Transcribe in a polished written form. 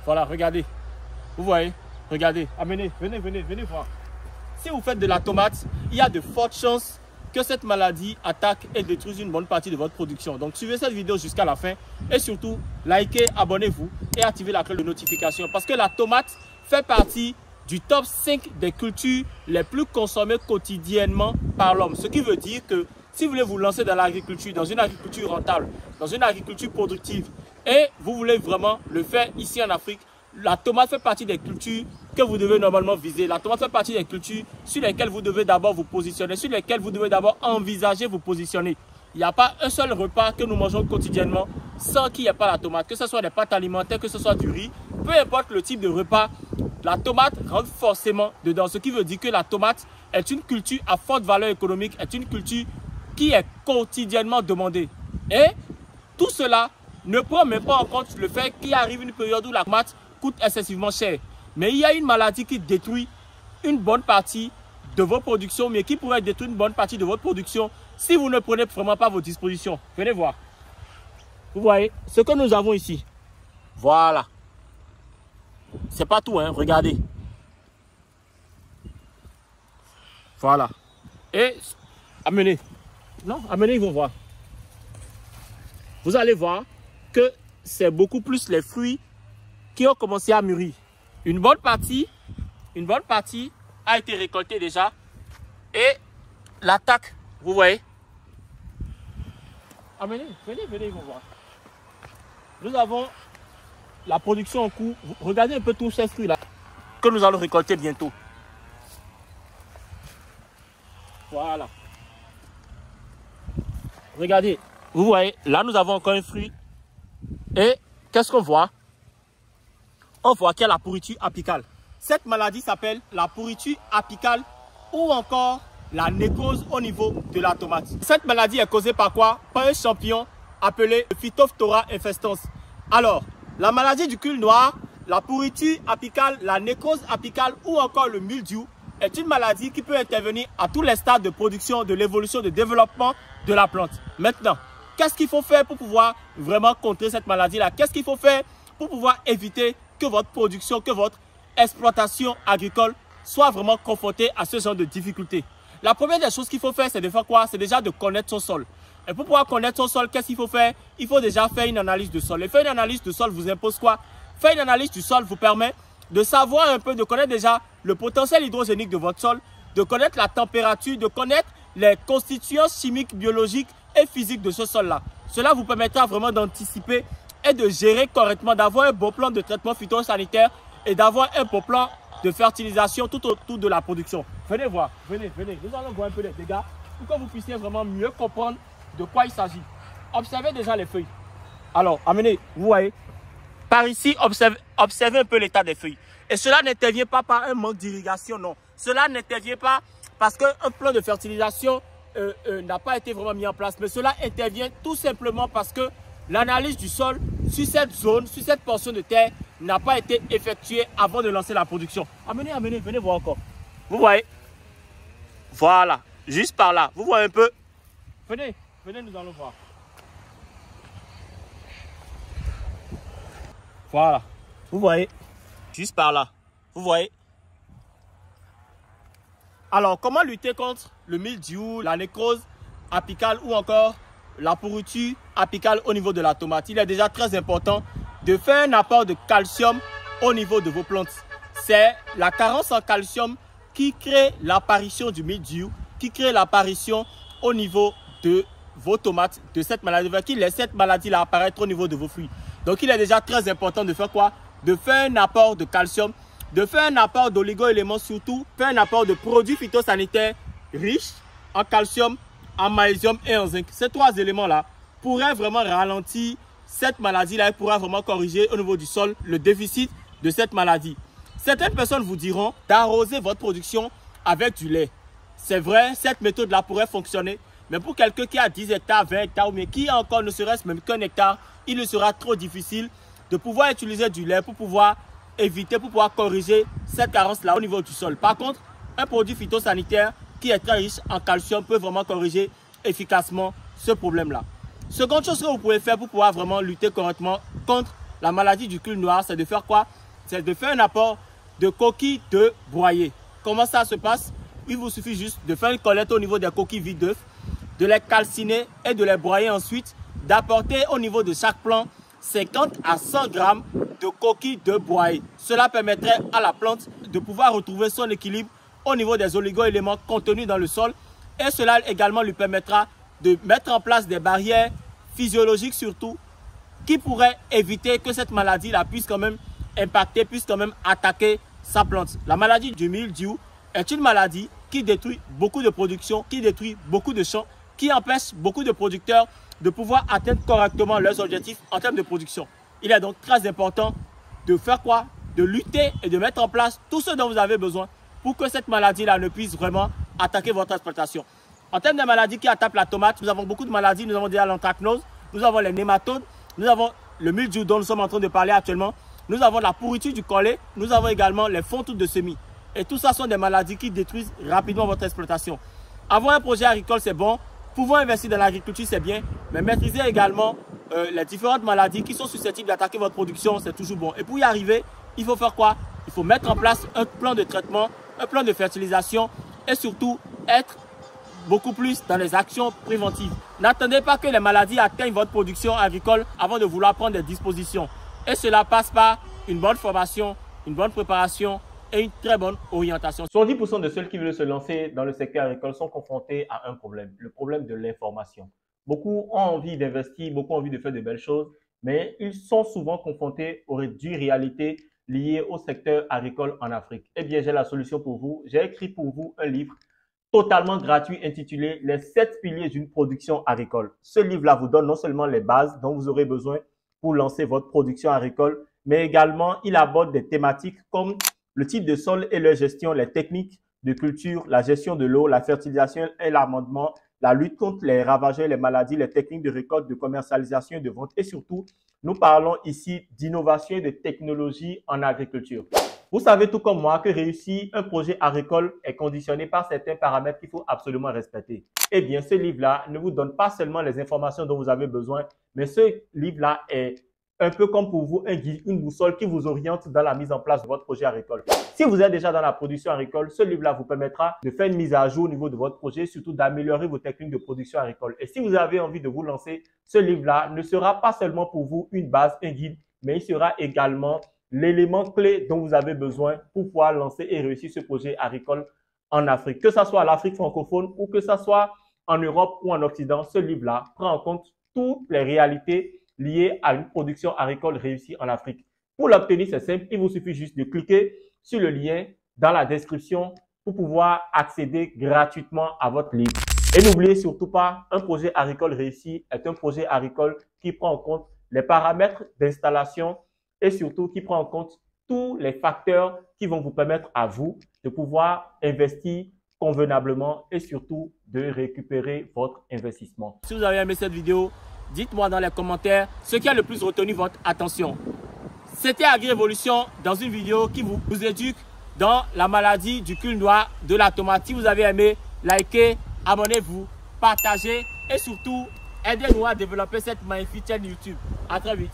Voilà, regardez. Vous voyez? Regardez. Amenez, venez voir. Si vous faites de la tomate, il y a de fortes chances que cette maladie attaque et détruise une bonne partie de votre production. Donc, suivez cette vidéo jusqu'à la fin et surtout, likez, abonnez-vous et activez la cloche de notification parce que la tomate fait partie du top 5 des cultures les plus consommées quotidiennement par l'homme. Ce qui veut dire que si vous voulez vous lancer dans l'agriculture, dans une agriculture rentable, dans une agriculture productive et vous voulez vraiment le faire ici en Afrique, la tomate fait partie des cultures que vous devez normalement viser. La tomate fait partie des cultures sur lesquelles vous devez d'abord vous positionner, sur lesquelles vous devez d'abord envisager vous positionner. Il n'y a pas un seul repas que nous mangeons quotidiennement sans qu'il n'y ait pas la tomate. Que ce soit des pâtes alimentaires, que ce soit du riz, peu importe le type de repas, la tomate rentre forcément dedans. Ce qui veut dire que la tomate est une culture à forte valeur économique, est une culture qui est quotidiennement demandée. Et tout cela ne prend même pas en compte le fait qu'il arrive une période où la tomate coûte excessivement cher. Mais il y a une maladie qui détruit une bonne partie de vos productions, mais qui pourrait détruire une bonne partie de votre production si vous ne prenez vraiment pas vos dispositions. Venez voir. Vous voyez ce que nous avons ici. Voilà. C'est pas tout, hein. Regardez. Voilà. Et amenez. Non, amenez, ils vont voir. Vous allez voir que c'est beaucoup plus les fruits qui ont commencé à mûrir. Une bonne partie a été récoltée déjà. Et l'attaque, vous voyez. Amenez, venez, ils vont voir. Nous avons la production en cours. Regardez un peu tous ces fruits-là que nous allons récolter bientôt. Voilà. Regardez, vous voyez, là nous avons encore un fruit. Et qu'est-ce qu'on voit? On voit qu'il y a la pourriture apicale. Cette maladie s'appelle la pourriture apicale ou encore la nécrose au niveau de la tomate. Cette maladie est causée par quoi? Par un champignon appelé Phytophthora infestans. Alors, la maladie du cul noir, la pourriture apicale, la nécrose apicale ou encore le mildiou est une maladie qui peut intervenir à tous les stades de production, de l'évolution, de développement de la plante. Maintenant, qu'est-ce qu'il faut faire pour pouvoir vraiment contrer cette maladie-là? Qu'est-ce qu'il faut faire pour pouvoir éviter que votre production, que votre exploitation agricole soit vraiment confrontée à ce genre de difficultés? La première des choses qu'il faut faire, c'est de faire quoi? C'est déjà de connaître son sol. Et pour pouvoir connaître son sol, qu'est-ce qu'il faut faire? Il faut déjà faire une analyse de sol. Et faire une analyse de sol vous impose quoi? Faire une analyse du sol vous permet de savoir un peu, de connaître déjà le potentiel hydrogénique de votre sol, de connaître la température, de connaître les constituants chimiques, biologiques et physiques de ce sol-là. Cela vous permettra vraiment d'anticiper et de gérer correctement, d'avoir un bon plan de traitement phytosanitaire et d'avoir un bon plan de fertilisation tout autour de la production. Venez voir, venez. Nous allons voir un peu les dégâts pour que vous puissiez vraiment mieux comprendre de quoi il s'agit. Observez déjà les feuilles. Alors, amenez, vous voyez, par ici, observez un peu l'état des feuilles. Et cela n'intervient pas par un manque d'irrigation, non. Cela n'intervient pas parce qu'un plan de fertilisation n'a pas été vraiment mis en place. Mais cela intervient tout simplement parce que l'analyse du sol sur cette zone, sur cette portion de terre, n'a pas été effectuée avant de lancer la production. Amenez, venez voir encore. Vous voyez? Voilà, juste par là. Vous voyez un peu? Venez, nous allons voir. Voilà, vous voyez? Juste par là. Vous voyez? Alors, comment lutter contre le mildiou, la nécrose apicale ou encore la pourriture apicale au niveau de la tomate? Il est déjà très important de faire un apport de calcium au niveau de vos plantes. C'est la carence en calcium qui crée l'apparition du mildiou, qui crée l'apparition au niveau de vos tomates, de cette maladie, qui laisse cette maladie-là apparaître au niveau de vos fruits. Donc, il est déjà très important de faire quoi? De faire un apport de calcium, de faire un apport d'oligo-éléments, surtout faire un apport de produits phytosanitaires riches en calcium, en magnésium et en zinc. Ces trois éléments-là pourraient vraiment ralentir cette maladie-là et pourraient vraiment corriger au niveau du sol le déficit de cette maladie. Certaines personnes vous diront d'arroser votre production avec du lait. C'est vrai, cette méthode-là pourrait fonctionner, mais pour quelqu'un qui a 10 hectares, 20 hectares, mais qui a encore ne serait-ce même qu'un hectare, il lui sera trop difficile de pouvoir utiliser du lait pour pouvoir éviter, pour pouvoir corriger cette carence-là au niveau du sol. Par contre, un produit phytosanitaire qui est très riche en calcium peut vraiment corriger efficacement ce problème-là. Seconde chose que vous pouvez faire pour pouvoir vraiment lutter correctement contre la maladie du cul noir, c'est de faire quoi? C'est de faire un apport de coquilles de broyer. Comment ça se passe? Il vous suffit juste de faire une collecte au niveau des coquilles vides d'œufs, de les calciner et de les broyer ensuite, d'apporter au niveau de chaque plant 50 à 100 grammes de coquilles de broyer. Cela permettrait à la plante de pouvoir retrouver son équilibre au niveau des oligo-éléments contenus dans le sol et cela également lui permettra de mettre en place des barrières physiologiques surtout qui pourraient éviter que cette maladie la puisse quand même impacter, puisse quand même attaquer sa plante. La maladie du mildiou est une maladie qui détruit beaucoup de production, qui détruit beaucoup de champs, qui empêche beaucoup de producteurs de pouvoir atteindre correctement leurs objectifs en termes de production. Il est donc très important de faire quoi? De lutter et de mettre en place tout ce dont vous avez besoin pour que cette maladie-là ne puisse vraiment attaquer votre exploitation. En termes de maladies qui attaquent la tomate, nous avons beaucoup de maladies. Nous avons déjà l'anthracnose, nous avons les nématodes, nous avons le mildiou dont nous sommes en train de parler actuellement, nous avons la pourriture du collet, nous avons également les fonds de semis. Et tout ça sont des maladies qui détruisent rapidement votre exploitation. Avoir un projet agricole, c'est bon. Pouvoir investir dans l'agriculture, c'est bien. Mais maîtriser également les différentes maladies qui sont susceptibles d'attaquer votre production, c'est toujours bon. Et pour y arriver, il faut faire quoi? Il faut mettre en place un plan de traitement, un plan de fertilisation et surtout être beaucoup plus dans les actions préventives. N'attendez pas que les maladies atteignent votre production agricole avant de vouloir prendre des dispositions. Et cela passe par une bonne formation, une bonne préparation et une très bonne orientation. 70% de ceux qui veulent se lancer dans le secteur agricole sont confrontés à un problème, le problème de l'information. Beaucoup ont envie d'investir, beaucoup ont envie de faire de belles choses, mais ils sont souvent confrontés aux dures réalités liées au secteur agricole en Afrique. Eh bien, j'ai la solution pour vous. J'ai écrit pour vous un livre totalement gratuit intitulé « Les 7 piliers d'une production agricole ». Ce livre-là vous donne non seulement les bases dont vous aurez besoin pour lancer votre production agricole, mais également il aborde des thématiques comme le type de sol et leur gestion, les techniques de culture, la gestion de l'eau, la fertilisation et l'amendement, la lutte contre les ravageurs, les maladies, les techniques de récolte, de commercialisation et de vente. Et surtout, nous parlons ici d'innovation et de technologie en agriculture. Vous savez tout comme moi que réussir un projet agricole est conditionné par certains paramètres qu'il faut absolument respecter. Eh bien, ce livre-là ne vous donne pas seulement les informations dont vous avez besoin, mais ce livre-là est un peu comme pour vous un guide, une boussole qui vous oriente dans la mise en place de votre projet agricole. Si vous êtes déjà dans la production agricole, ce livre-là vous permettra de faire une mise à jour au niveau de votre projet, surtout d'améliorer vos techniques de production agricole. Et si vous avez envie de vous lancer, ce livre-là ne sera pas seulement pour vous une base, un guide, mais il sera également l'élément clé dont vous avez besoin pour pouvoir lancer et réussir ce projet agricole en Afrique. Que ce soit l'Afrique francophone ou que ce soit en Europe ou en Occident, ce livre-là prend en compte toutes les réalités liées à une production agricole réussie en Afrique. Pour l'obtenir, c'est simple, il vous suffit juste de cliquer sur le lien dans la description pour pouvoir accéder gratuitement à votre livre. Et n'oubliez surtout pas, un projet agricole réussi est un projet agricole qui prend en compte les paramètres d'installation et surtout qui prend en compte tous les facteurs qui vont vous permettre à vous de pouvoir investir convenablement et surtout de récupérer votre investissement. Si vous avez aimé cette vidéo, dites-moi dans les commentaires ce qui a le plus retenu votre attention. C'était AgriEvolution dans une vidéo qui vous éduque dans la maladie du cul noir de la tomate. Si vous avez aimé, likez, abonnez-vous, partagez et surtout aidez-nous à développer cette magnifique chaîne YouTube. À très vite.